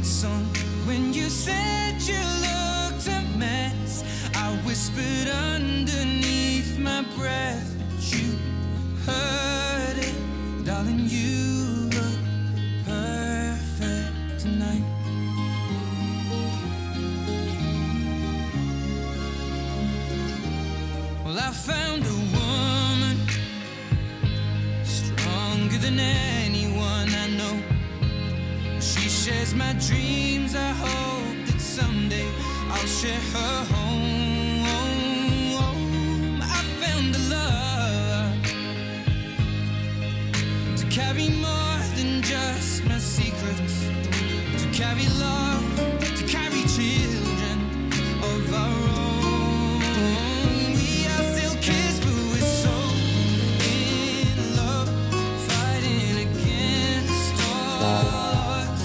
favorite song. When you said you looked a mess, I whispered underneath my breath, but you heard it, darling. You look perfect tonight. Well, I found a woman stronger than anyone I know. She shares my dreams. I hope that someday I'll share her home. I found a love to carry more than just my secrets, to carry love, to carry children of our own. We are still kids, but we're so in love, fighting against odds.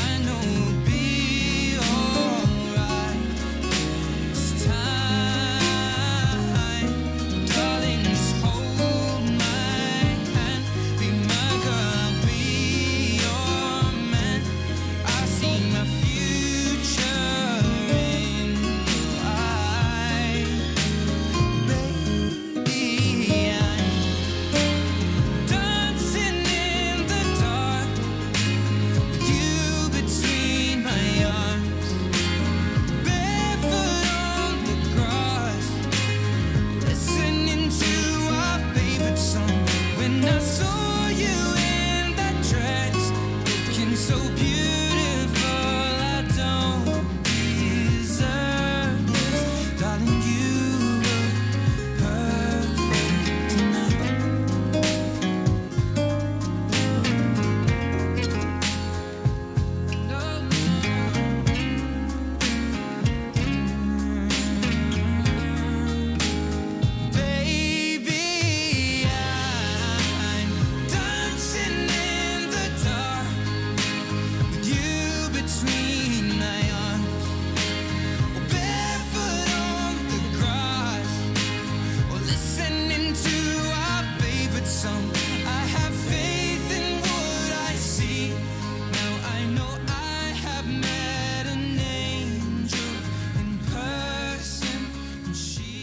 I know we'll be alright this time. Darling, just hold my hand, be my girl, I'll be your man. I see my future in your eyes. Baby, I'm dancing in the dark with you between my arms, barefoot on the grass, listening to our favorite song. When I saw you in that dress, looking so beautiful, I don't deserve this, darling. You look perfect tonight. Baby, I'm dancing in the dark with you between my arms, or barefoot on the grass, or listening to our favorite song. I have faith in what I see. Now I know I have met an angel in person, and she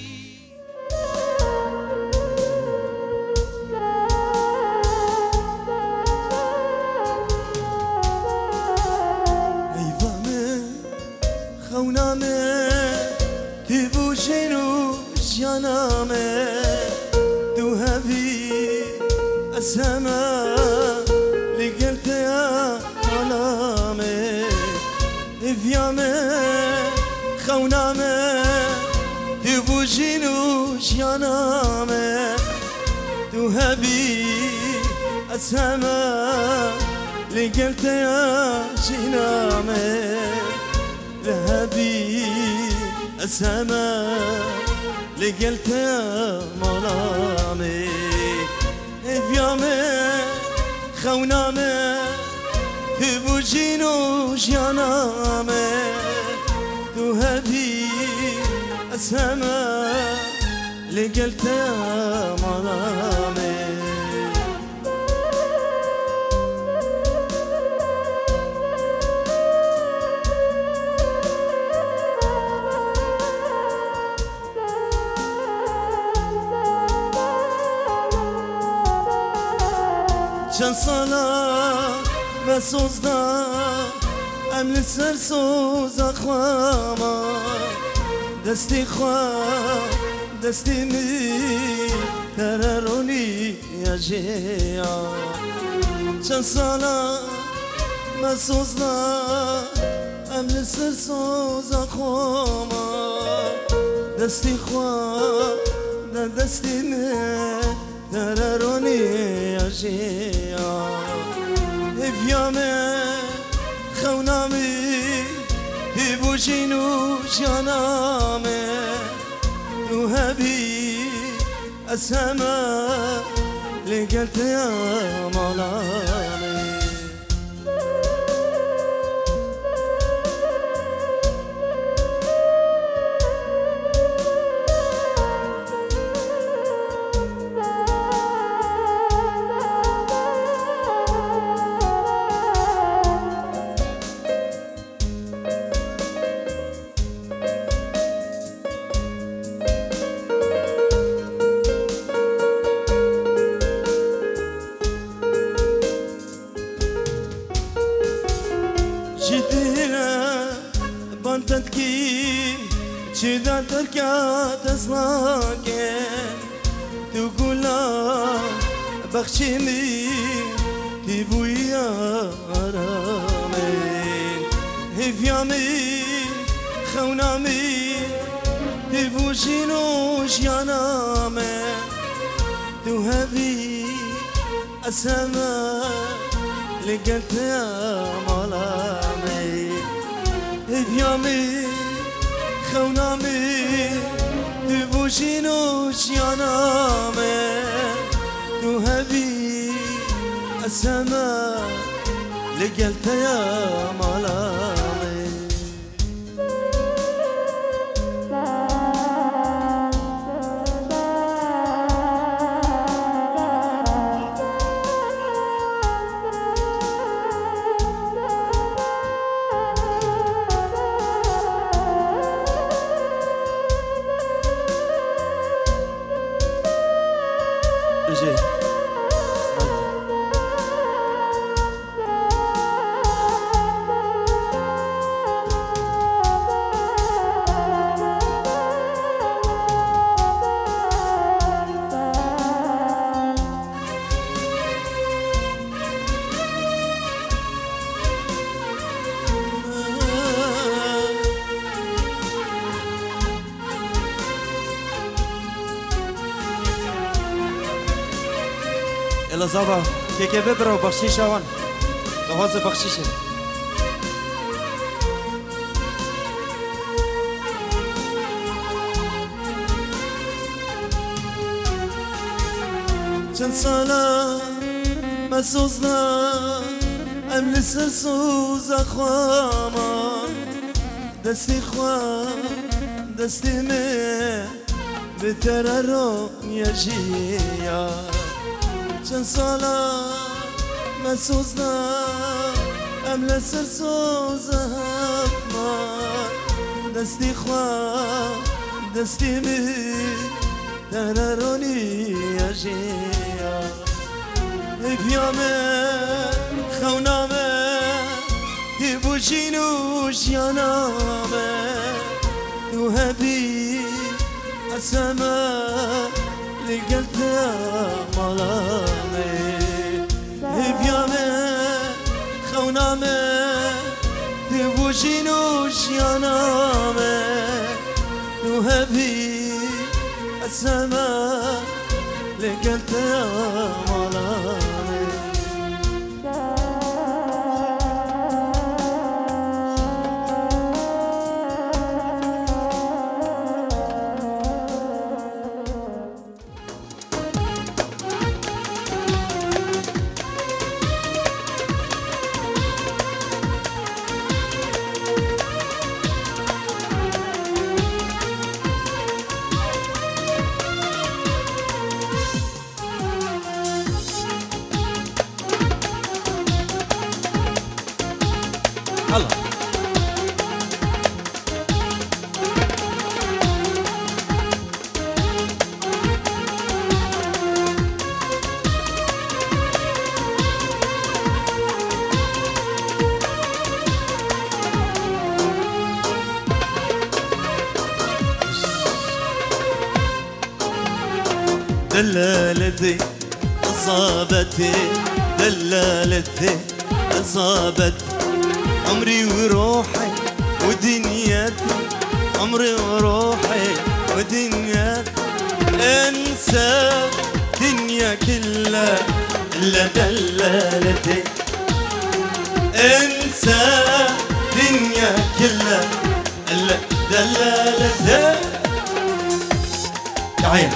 ایوامه خونامه تبوشینو جانامه دو هبی اسما لقلت يا غلامه ایوامه خونامه تبوشینو جانامه دو هبی اسما لقلت يا جنامه ذهبي السماء لقلت يا ملامي افيامي خونامي تبوجينو جنامي ذهبي السماء لقلت يا ملامي چند سالا مسوزدا ام لسر سوزا خواما دستی خواه دستی می ترارونی اجیا چند سالا مسوزدا ام لسر سوزا خواما دستی خواه دستی می ترارونی اجیا افیامه خونامی تبوشینو جانامه تو هبی اسما لقلت يا ملامي تدكين كذا تركات أصلاكين تقولا بخشمي تبويا رامين هفيامي خونامي تبوشينوش يا نامي تهبي السماء لقلت يا ملامي هفيامي خونامي تبوشينوش يا نامي تهبي السماء لقلت يا ملامي إلا زابا كيكي ببرا وبخشيشة وان لغازة بخشيشة چند ساله مسوزنا ام لسر سوز خواما دستی خواه دستی می بتر رو یجیا چند ساله مسوزنا ام لسر سوز خواما دستی خواه دستی می تراروني يا جيا بيامي خونامي تبوشينوش يا نامي وهبي السماء لقلت يا ملامي بيامي خونامي تبوشينوش يا نامي وهبي السماء لقلت يا ملامي الله دلالتي أصابتي دلالتي أصابتي عمري وروحي ودنياتي عمري وروحي ودنياتي انسى دنيا كلها الا دلالتي انسى دنيا كلها الا دلالتي تعال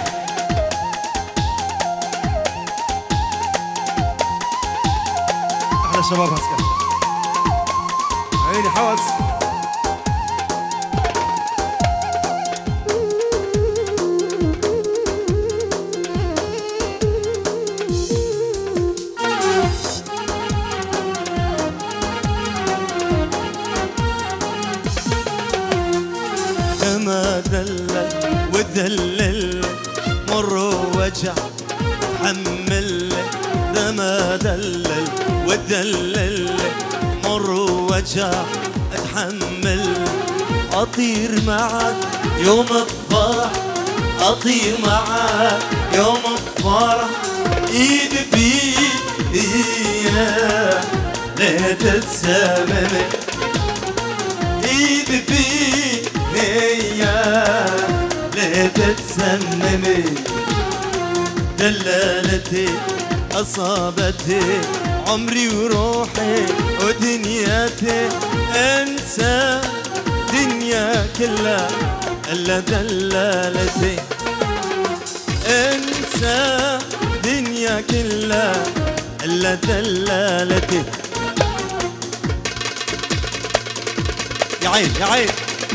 أحلى شباب عسكر عيني حواس كما دلل ودلل مر وجع تحمل ده ما دلل ودلل مر وجع اتحمل أطير معك يوم الفرح، أطير معك يوم الفرح، إيد بإيد لا تتسممي، إيد بإيد لا تتسممي. دلالتي أصابتي عمري وروحي ودنياتي، أنسى دنيا كلها إلا دلالتي، أنسى دنيا كلها إلا دلالتي. يا عين يا عين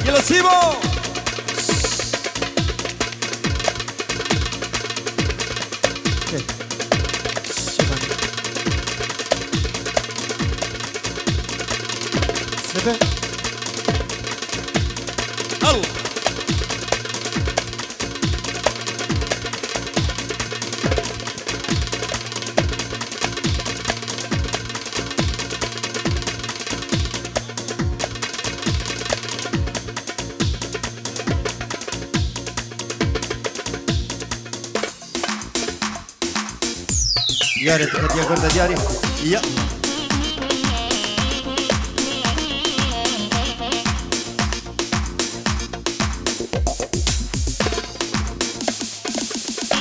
يلا سيبو. سبع الله يا ريت يا قرده دياري يا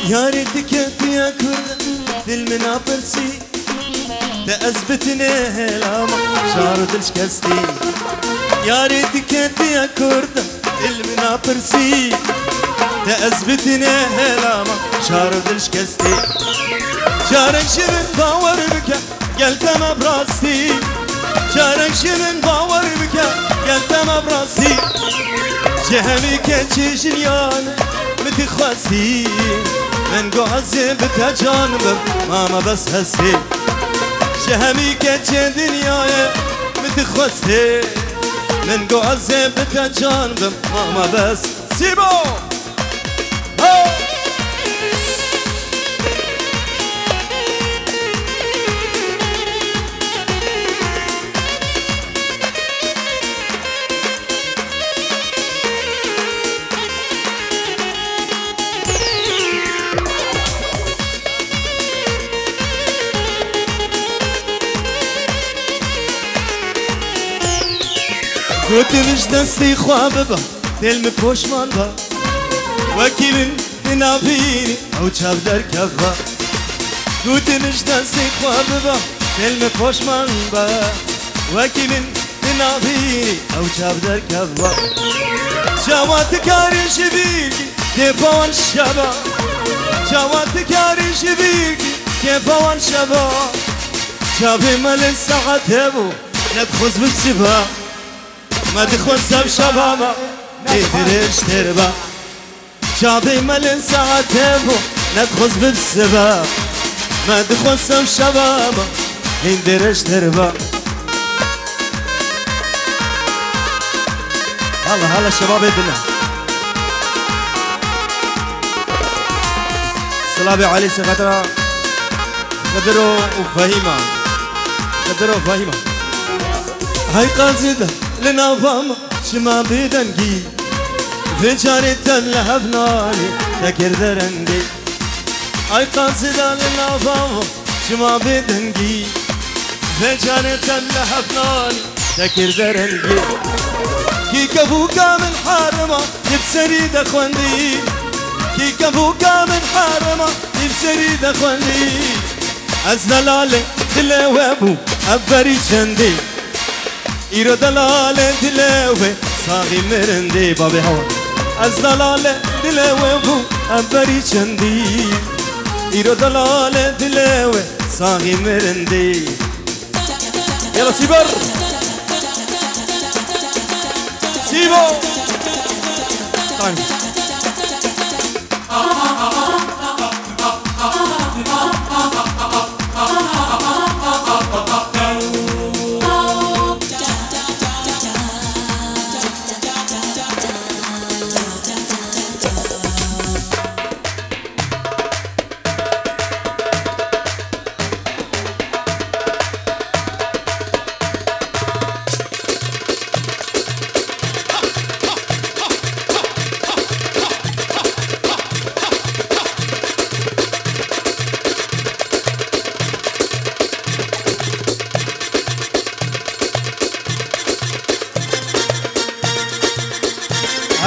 يا ريتك يا كرده في المنابرسي تأثبتني هلاما شارد الشكستي. يا ريتك يا كرده في المنابرسي تأثبتني هلاما شارد الشكستي. شارك شبن باور بك قلت ما براسي، شارك شبن باور بك قلت ما براسي. جهمي كتش جنيان متخواسي من قعزي بتجانب ماما بس هسي. شهمي كتش دنياي متخواسي من قعزي بتجانب ماما بس سيبو. قلت مش دستي خواببا تلم پوشمان با وکی من نافینی او چاو در کفا. قلت مش دستي خواببا تلم پوشمان با وکی من نافینی او چاو در کفا. جوات کاری شبیرکی تپوان شبا، جوات کاری شبیرکی تپوان شبا. چاوی مال ساعت هبو ندخوز بسبا ما تخوزم شبابا تدريش تربا. شابي ملن ساعتين ندخز بالسباب ما تخوزم شبابا تدريش تربا. هلا هلا الشباب يدنا صلابي علي سخطرة قدروا وفهيمة قدروا وفهيمة. هاي قاصدة لنا فما شما بدنجي في جاري تلهفناني تكر درندي. هاي قاصدة لنا فما شما بدنجي في جاري تلهفناني تكر درندي. كي كفوكا من حارمة يبسري دخوندي، كي كفوكا من حارمة يبسري دخوندي. أزدلالي دلوابو أبري شندي إيرو دلالة دلوه صاغي مرندي بابي هوا. أزدلالة دلوابو أبري شندي إيرو دلالة دلوه صاغي مرندي. يلا سيبر سيبو طيب.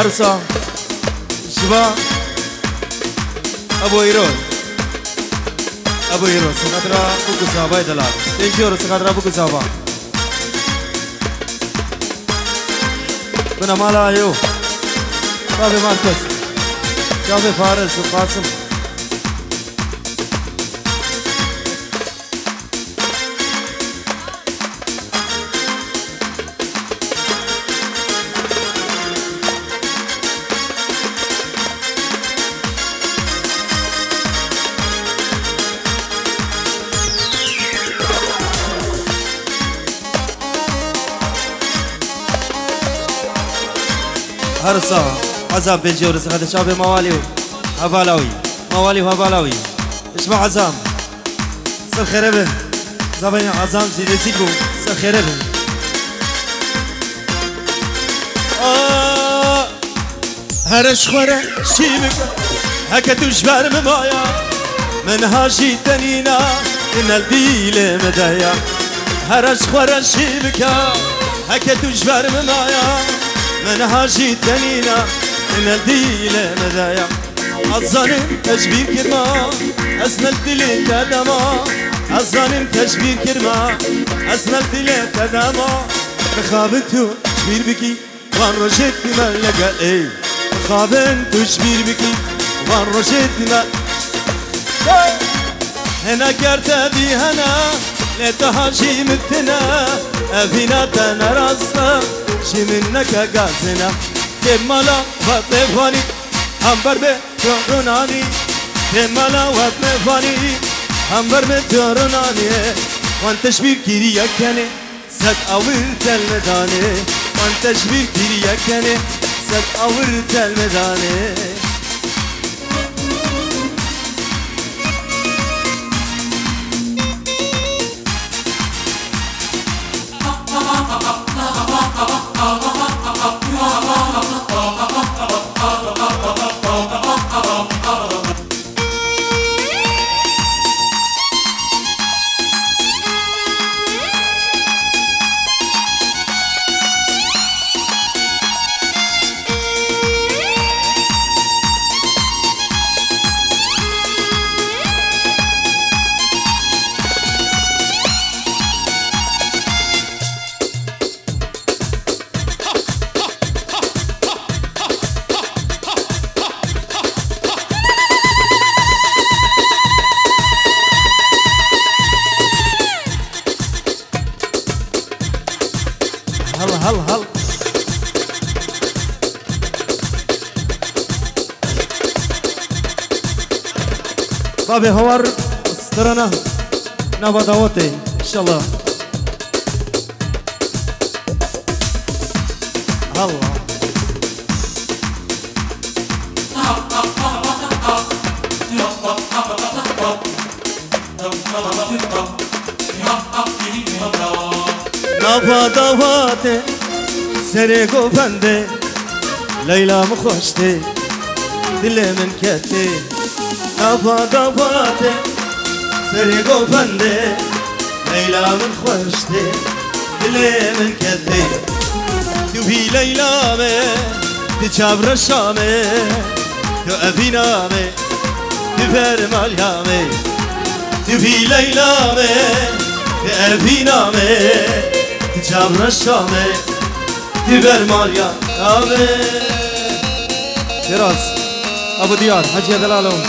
حرصة شبا أبو إيرون أبو إيرون سخدرا بوكو سابا دلال تنشور سخدرا بوكو سابا بنا مالا أيو شابي ماركس شابي فارس وقاسم هرسا عزام بنجي ورزق هذا شابي موالي وهبالاوي موالي وهبالاوي اسمع عزام سر خربه زبين عزام زي نسيبو سر خربه هرش خورة شيبك هكا تجبر ممايا من هاجي تنينا إن الديل مدايا هرش خورة شيبك هكا تجبر ممايا من هاجي تنينا إن الديل مدايا الظالم تشبيه كرما أسنى الدل تدما الظالم تشبيه كرما أسنى الدل تدما بخابتو تشبير بكي وان رجيت ما لقى ايه بخابن تشبير بكي وان رجيت ما هنا كرت بي هنا لتهاجي متنا أبينا تنرسنا شي منك قازنا كمالا وطفاني همبر بتورناني كمالا وطفاني همبر بتورناني وانت شبير كيريا كاني سد أورت المداني وانت شبير كيريا كاني سد أورت المداني هل بابي هوار استرنا نبا دعوتي ان شاء الله الله نبا دعوتي سرقو بندي ليلى مخوشتي دل من كتي نبا دعوتي سرقو بندي ليلى من خوشتي دل من كتي توهي ليلى مي تجاب رشامي تو أبينا مي تفر ماليامي توهي ليلى مي تأبينا مي تجاب رشامي تفر ماليامي فراس أبو ديار حجي دلالهم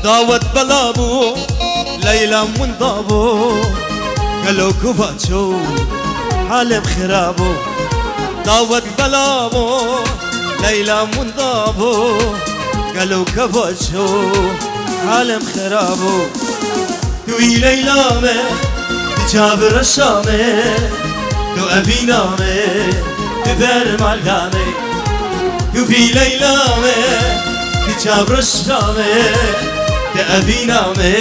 دعوت بلابو ليلى من ضابو قالوا كفاتشو حالم خرابو دعوت بلابو ليلى من ضابو قالوا كفاتشو حالم خرابو توي ليلى مي تجاب رشامي تو أبينا مي تفر مالكامي توي ليلى مي تجاب رشامي تأبينا مي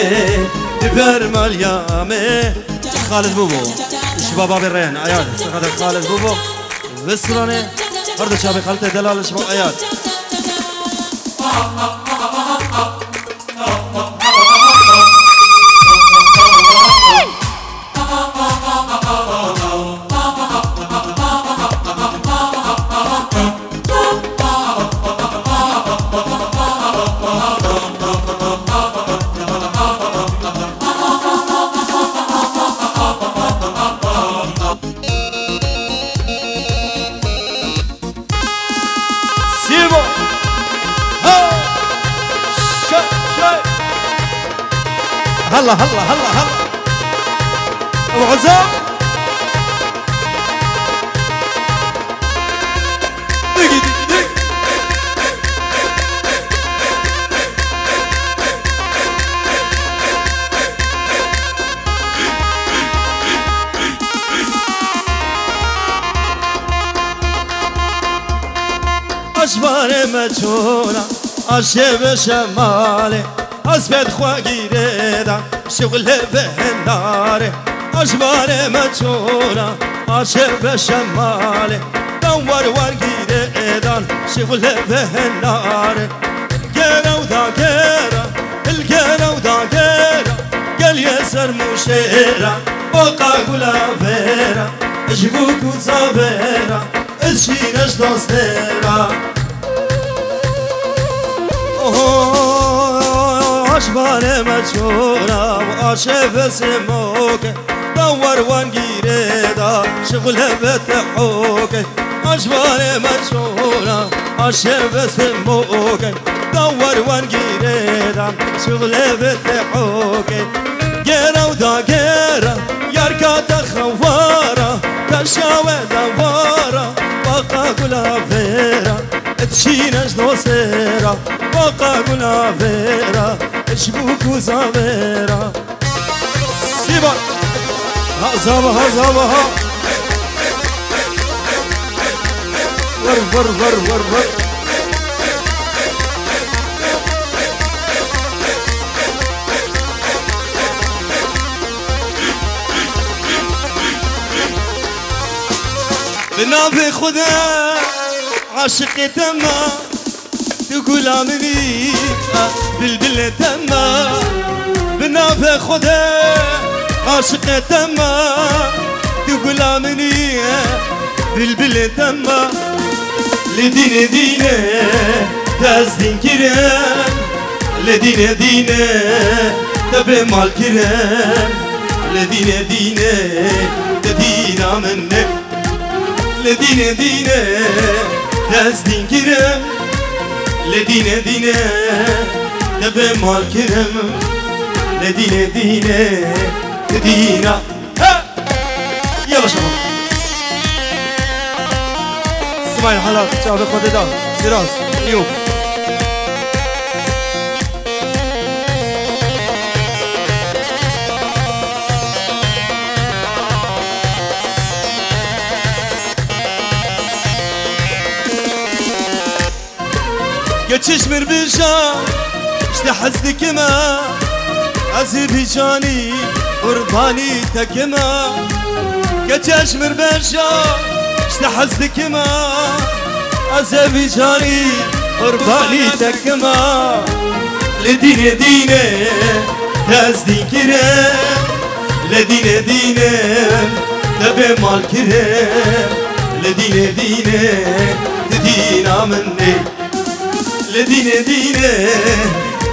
تفر ماليامي خالد بوبو شباب الرين عيال هذا خالد بوبو بسراني برضه شابي خالد دلال شباب عيال هلا هلا هلا هلا ابو عزام دقي دقي دقي اشبار مجهوله عشب شماله اسبد خواگیره شغل به ناره اشبار مجهوله عشب شماله دور ورگیره دان شغل به ناره گرو دا گرا الگرو دا گرا گل یسر مشیرا باقا گلا ویرا اجبو کوزا ویرا اشینش دوستیرا اشبار مجهوله و عاشق سموکه دور وانگیره دا شغل بتحوکه اشبار مجهوله عاشق سموکه دور وانگیره دا شغل بتحوکه گرو دا گرا یارکا تخوارا تشاوه دوارا باقا گلا فیرا تشينش دوسيرا باقا قولا فيرا اشبوكو زافيرا سيبا هزابها هزابها ور ور ور ور ور بنافي خدا عاشق تما تقول عمني بلبل تما بنافع خدا عاشق تما تقول عمني بلبل تما لدين دينه تازدين كرم لدين دينه تبي مال كرم لدين دينه تدين عمنك لدين دينه تازدين كرم لدين دينه تبي مال كرم لدين دينه تدينا يلا شباب اسمعي الحلقة شعب خددان شيراز اليوم تشمر بشا اشتحزتك ما عزيبي جاني قرباني تكما تشمر بشا اشتحزتك ما عزيبي جاني قرباني تكما لدين دينه تازدين كرم لدين دينه تبي مال كرم لدين دينه تدينا مني لدين دينه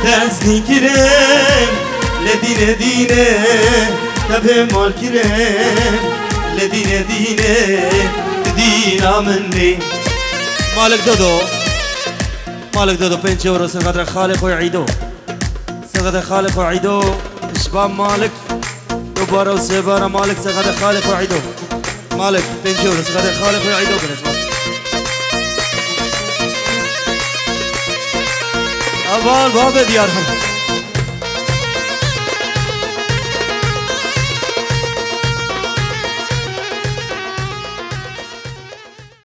تازني كرم لدين دينه تبي مال كرم لدين دينه تدينا مني مالك دودو مالك دودو 5 يورو سنقدر خالق ويعيدو سنقدر خالق ويعيدو شباب مالك دوباره وسيباره مالك سنقدر خالق ويعيدو مالك 5 يورو سنقدر خالق ويعيدو بالنسبة اول باب ديارهم